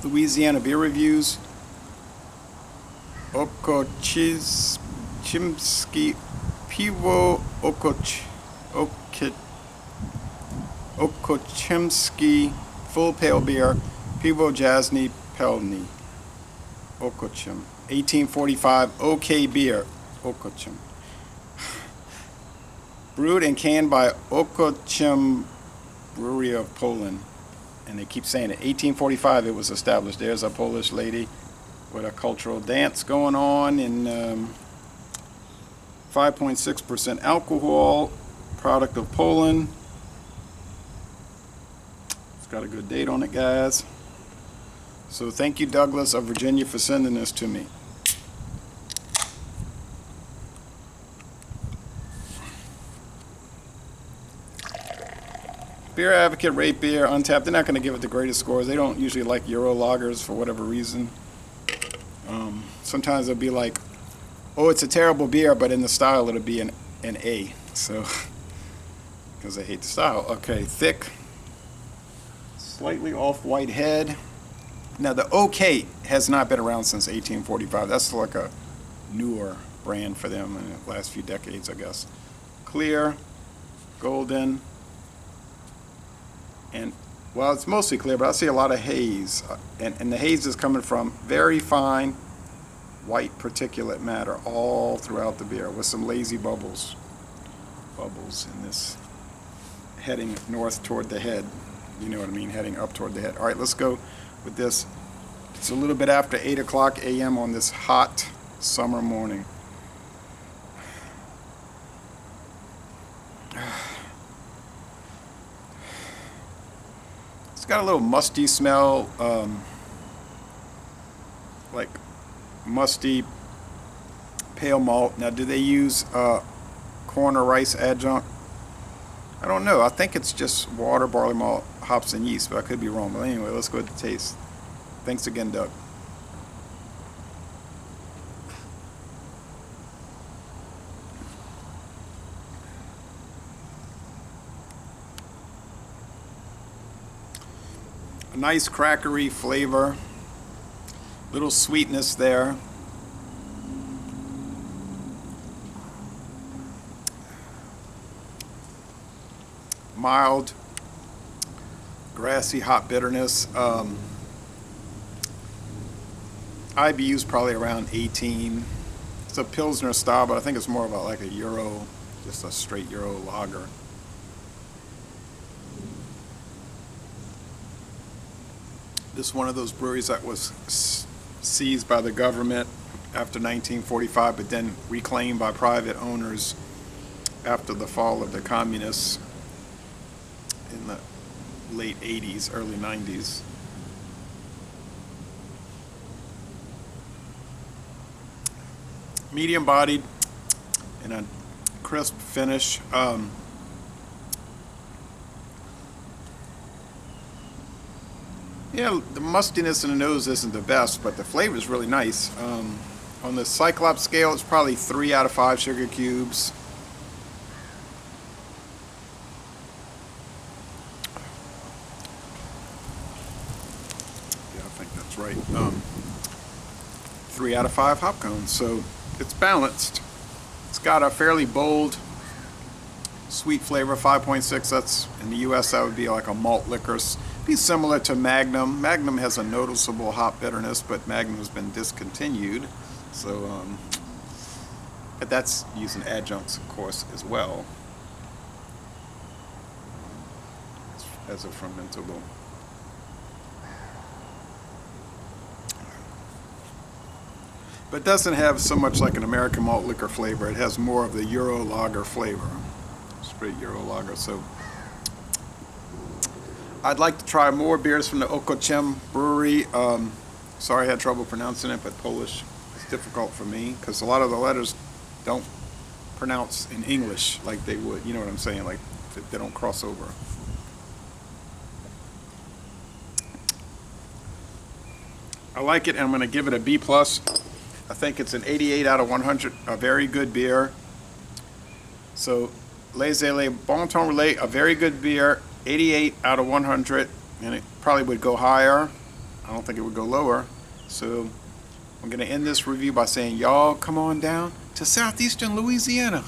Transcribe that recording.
Louisiana beer reviews. Okocimski piwo Okocimski full pale beer piwo jasny pelny Okocim 1845 OK beer Okocim brewed and canned by Okocim Brewery of Poland, and they keep saying it. 1845 it was established. There's a Polish lady with a cultural dance going on, and 5.6% alcohol, product of Poland. It's got a good date on it, guys. So thank you, Douglas of Virginia, for sending this to me. Beer Advocate rate beer, Untapped. They're not going to give it the greatest scores. They don't usually like Euro lagers for whatever reason. Sometimes it'll be like, oh, it's a terrible beer, but in the style it'll be an A. So, because I hate the style. Okay, thick, slightly off-white head. Now the OK has not been around since 1845. That's like a newer brand for them in the last few decades, I guess. Clear, golden, and well, it's mostly clear, but I see a lot of haze, and the haze is coming from very fine white particulate matter all throughout the beer with some lazy bubbles in this, heading north toward the head. You know what I mean, heading up toward the head. All right, let's go with this. It's a little bit after 8 o'clock a.m. on this hot summer morning. It's got a little musty smell, like musty pale malt. Now, do they use corn or rice adjunct? I don't know. I think it's just water, barley malt, hops, and yeast, but I could be wrong. But anyway, let's go with the taste. Thanks again, Doug. A nice crackery flavor. Little sweetness there. Mild, grassy hop bitterness. IBU's probably around 18. It's a Pilsner style, but I think it's more about like a Euro, just a straight Euro lager. This is one of those breweries that was seized by the government after 1945, but then reclaimed by private owners after the fall of the communists in the late 80s, early 90s. Medium bodied and a crisp finish. Yeah, the mustiness in the nose isn't the best, but the flavor is really nice. On the Cyclops scale, it's probably 3 out of 5 sugar cubes. Yeah, I think that's right. 3 out of 5 hop cones, so it's balanced. It's got a fairly bold, sweet flavor, 5.6. That's in the U.S. that would be like a malt liquor. Be similar to Magnum. Magnum has a noticeable hop bitterness, but Magnum has been discontinued. So, but that's using adjuncts, of course, as well as a fermentable. But it doesn't have so much like an American malt liquor flavor. It has more of the Euro lager flavor, straight Euro lager. So I'd like to try more beers from the Okocim Brewery. Sorry I had trouble pronouncing it, but Polish is difficult for me because a lot of the letters don't pronounce in English like they would. You know what I'm saying? Like they don't cross over. I like it, and I'm going to give it a B+. I think it's an 88 out of 100, a very good beer. So, Les Bon Ton Relais, a very good beer, 88 out of 100, and it probably would go higher. I don't think it would go lower. So I'm going to end this review by saying, y'all come on down to southeastern Louisiana.